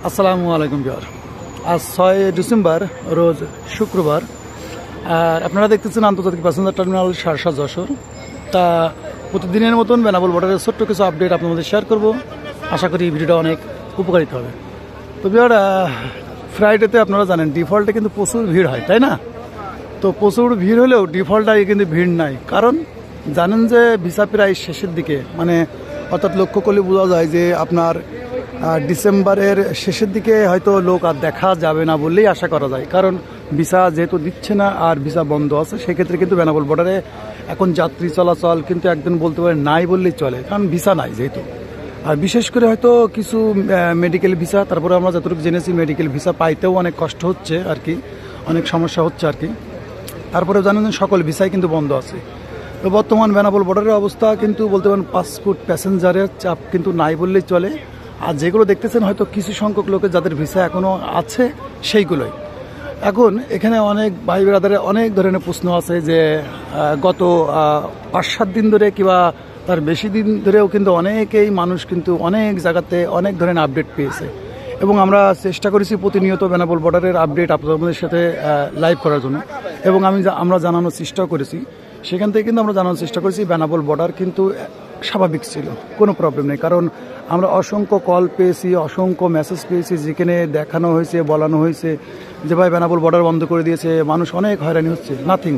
আসসালামু আলাইকুম জর। আজ 6 ডিসেম্বর রোজ শুক্রবার। আর আপনারা দেখতেছেন আন্তর্জাতিক প্যাসেঞ্জার টার্মিনাল শার্শা যশোর। তা প্রতিদিনের মতন বেনাপোল বর্ডারের ছোট্ট কিছু আপডেট আপনাদের মধ্যে শেয়ার করব। আশা করি ভিডিওটা অনেক উপকারিত হবে। তো বিহার ফ্রাইডেতে আপনারা জানেন ডিফল্টে কিন্তু প্রচুর ভিড় হয়, তাই না? তো প্রচুর ভিড় হলেও ডিফল্টে কিন্তু ভিড় নাই, কারণ জানেন যে ভিসা প্রায় শেষের দিকে, মানে অর্থাৎ লক্ষ্য করলে বোঝা যায় যে আপনার ডিসেম্বরের শেষের দিকে হয়তো লোক আর দেখা যাবে না বললেই আশা করা যায়, কারণ ভিসা যেহেতু দিচ্ছে না আর ভিসা বন্ধ আছে, সেক্ষেত্রে কিন্তু বেনাপোল বর্ডারে এখন যাত্রী চলাচল কিন্তু একদিন বলতে পারে নাই বললেই চলে, কারণ ভিসা নাই যেহেতু। আর বিশেষ করে হয়তো কিছু মেডিকেল ভিসা, তারপরে আমরা যতটুকু জেনেছি মেডিকেল ভিসা পাইতেও অনেক কষ্ট হচ্ছে আর কি, অনেক সমস্যা হচ্ছে আর কি। তারপরে জানেন সকল ভিসাই কিন্তু বন্ধ আছে। তো বর্তমান বেনাপোল বর্ডারের অবস্থা কিন্তু বলতে পারেন পাসপোর্ট প্যাসেঞ্জারের চাপ কিন্তু নাই বললেই চলে। আর যেগুলো দেখতেছেন হয়তো কিছু সংখ্যক লোকের যাদের ভিসা এখনও আছে সেইগুলোই। এখন এখানে অনেক ভাই ব্রাদারের অনেক ধরনের প্রশ্ন আছে যে গত 5-7 দিন ধরে কিংবা তার বেশি দিন ধরেও কিন্তু অনেকেই মানুষ কিন্তু অনেক জায়গাতে অনেক ধরনের আপডেট পেয়েছে, এবং আমরা চেষ্টা করেছি প্রতিনিয়ত বেনাপোল বর্ডারের আপডেট আপনাদের সাথে লাইভ করার জন্য, এবং আমরা জানানোর চেষ্টাও করেছি। সেখান থেকে কিন্তু আমরা জানানোর চেষ্টা করেছি বেনাপোল বর্ডার কিন্তু স্বাভাবিক ছিল, কোনো প্রবলেম নেই। কারণ আমরা অসংখ্য কল পেয়েছি, অসংখ্য মেসেজ পেয়েছি, যেখানে দেখানো হয়েছে, বলানো হয়েছে যে ভাই বেনাপোল বর্ডার বন্ধ করে দিয়েছে, মানুষ অনেক হয়রানি হচ্ছে। নাথিং।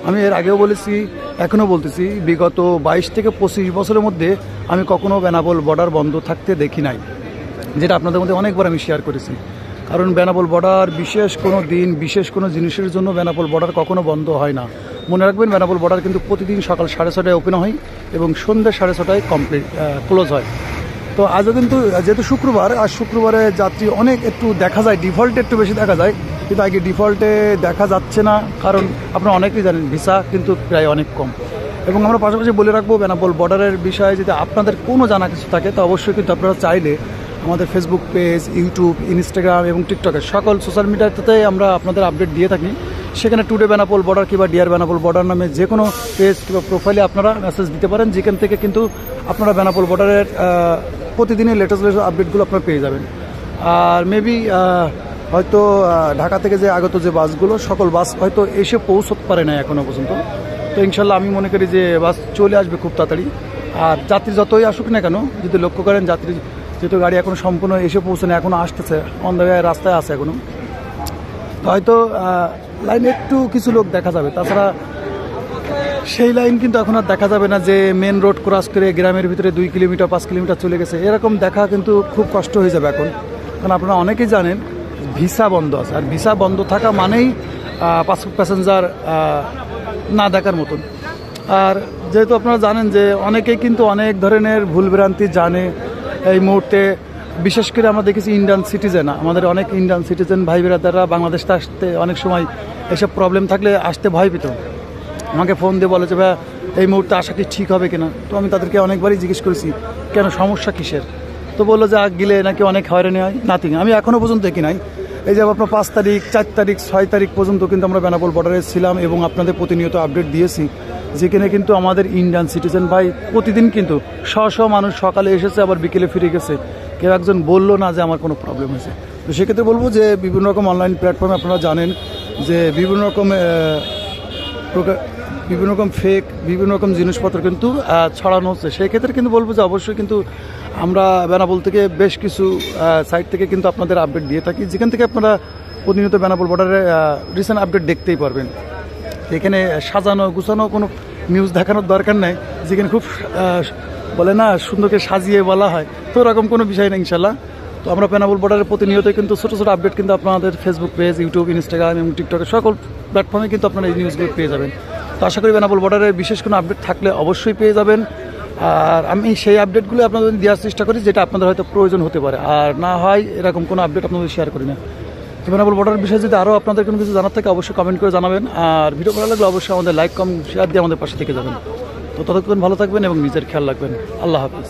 আমি এর আগেও বলেছি, এখনও বলতেছি, বিগত 22 থেকে 25 বছরের মধ্যে আমি কখনো বেনাপোল বর্ডার বন্ধ থাকতে দেখি নাই, যেটা আপনাদের মধ্যে অনেকবার আমি শেয়ার করেছি। কারণ বেনাপোল বর্ডার বিশেষ কোনো দিন, বিশেষ কোনো জিনিসের জন্য বেনাপোল বর্ডার কখনো বন্ধ হয় না। মনে রাখবেন বেনাপোল বর্ডার কিন্তু প্রতিদিন সকাল 6:30টায় ওপেন হয় এবং সন্ধ্যা 6:30টায় ক্লোজ হয়। তো আজও কিন্তু যেহেতু শুক্রবার, আর শুক্রবারে যাত্রী অনেক একটু দেখা যায়, ডিফল্টে একটু বেশি দেখা যায়, কিন্তু আগে ডিফল্টে দেখা যাচ্ছে না, কারণ আপনারা অনেকেই জানেন ভিসা কিন্তু প্রায় অনেক কম। এবং আমরা পাশাপাশি বলে রাখবো বেনাপোল বর্ডারের বিষয়ে যদি আপনাদের কোনো জানা কিছু থাকে তো অবশ্যই কিন্তু আপনারা চাইলে আমাদের ফেসবুক পেজ, ইউটিউব, ইনস্টাগ্রাম এবং টিকটকের সকল সোশ্যাল মিডিয়াতে আমরা আপনাদের আপডেট দিয়ে থাকি। সেখানে টুডে বেনাপোল বর্ডার কিংবা ডিয়ার বেনাপোল বর্ডার নামে যে কোনো পেজ কিংবা প্রোফাইলে আপনারা মেসেজ দিতে পারেন, যেখান থেকে কিন্তু আপনারা বেনাপোল বর্ডারের প্রতিদিনের লেটেস্ট আপডেটগুলো আপনারা পেয়ে যাবেন। আর মেবি হয়তো ঢাকা থেকে যে আগত যে বাসগুলো, সকল বাস হয়তো এসে পৌঁছতে পারে না এখনও পর্যন্ত। তো ইনশাল্লাহ আমি মনে করি যে বাস চলে আসবে খুব তাড়াতাড়ি। আর যাত্রী যতই আসুক না কেন, যদি লক্ষ্য করেন যাত্রী যেহেতু গাড়ি এখনো সম্পূর্ণ এসে পৌঁছানো, এখনও আসতেছে, অন দ্য ওয়ে রাস্তায় আছে এখনও, হয়তো লাইনে একটু কিছু লোক দেখা যাবে, তাছাড়া সেই লাইন কিন্তু এখন আর দেখা যাবে না যে মেন রোড ক্রস করে গ্রামের ভিতরে 2 কিলোমিটার 5 কিলোমিটার চলে গেছে, এরকম দেখা কিন্তু খুব কষ্ট হয়ে যাবে এখন। কারণ আপনারা অনেকেই জানেন ভিসা বন্ধ আছে, আর ভিসা বন্ধ থাকা মানেই পাসপোর্ট প্যাসেঞ্জার না দেখার মতন। আর যেহেতু আপনারা জানেন যে অনেকেই কিন্তু অনেক ধরনের ভুলভ্রান্তি জানে এই মুহূর্তে, বিশেষ করে আমরা দেখেছি ইন্ডিয়ান সিটিজেন, আমাদের অনেক ইন্ডিয়ান সিটিজেন ভাই বেরাদাররা বাংলাদেশে আসতে অনেক সময় এসব প্রবলেম থাকলে আসতে ভয় পেত, আমাকে ফোন দিয়ে বলে যে ভাই এই মুহূর্তে আসা কি ঠিক হবে কিনা। তো আমি তাদেরকে অনেকবারই জিজ্ঞেস করেছি কেন, সমস্যা কিসের। তো বললো যে গেলে নাকি অনেক হয়রানি হয়। নাথিং, আমি এখনও পর্যন্ত দেখি নাই। এই যে আপনার 5 তারিখ, 4 তারিখ, 6 তারিখ পর্যন্ত কিন্তু আমরা বেনাপোল বর্ডারে ছিলাম এবং আপনাদের প্রতিনিয়ত আপডেট দিয়েছি, যেখানে কিন্তু আমাদের ইন্ডিয়ান সিটিজেন ভাই প্রতিদিন কিন্তু শো মানুষ সকালে এসেছে আবার বিকেলে ফিরে গেছে, কেউ একজন বললো না যে আমার কোনো প্রবলেম হয়েছে। তো সেক্ষেত্রে বলবো যে বিভিন্ন রকম অনলাইন প্ল্যাটফর্মে আপনারা জানেন যে বিভিন্ন রকম ফেক বিভিন্ন রকম জিনিসপত্র কিন্তু ছড়ানো হচ্ছে। সেই ক্ষেত্রে কিন্তু বলবো যে অবশ্যই কিন্তু আমরা বেনাপোল থেকে বেশ কিছু সাইট থেকে কিন্তু আপনাদের আপডেট দিয়ে থাকি, যেখান থেকে আপনারা প্রতিনিয়ত বেনাপোল বর্ডারে রিসেন্ট আপডেট দেখতেই পারবেন। এখানে সাজানো গুছানো কোনো নিউজ দেখানোর দরকার নেই, যেখানে খুব বলে না সুন্দরকে সাজিয়ে বলা হয়, তো ওরকম কোনো বিষয় নেই ইনশাল্লাহ। তো আমরা বেনাপোল বর্ডারের প্রতিনিয়ত কিন্তু ছোটো ছোটো আপডেট কিন্তু আপনাদের ফেসবুক পেজ, ইউটিউব, ইনস্টাগ্রাম এবং টিকটকের সকল প্ল্যাটফর্মে কিন্তু আপনারা এই নিউজগুলো পেয়ে যাবেন। তো আশা করি বেনাপোল বর্ডারের বিশেষ কোনো আপডেট থাকলে অবশ্যই পেয়ে যাবেন। আর আমি সেই আপডেটগুলো আপনাদের দেওয়ার চেষ্টা করি যেটা আপনাদের হয়তো প্রয়োজন হতে পারে, আর না হয় এরকম কোনো আপডেট আপনাদের শেয়ার করি না। তো বেনাপোল বর্ডারের বিষয়ে যদি আরও আপনাদের কোনো কিছু জানার থাকে অবশ্যই কমেন্ট করে জানাবেন, আর ভিডিও ভালো লাগলে অবশ্যই আমাদের লাইক, কমেন্ট, শেয়ার দিয়ে আমাদের পাশে থেকে যাবেন। তো ততক্ষণ ভালো থাকবেন এবং নিজের খেয়াল রাখবেন। আল্লাহ হাফিজ।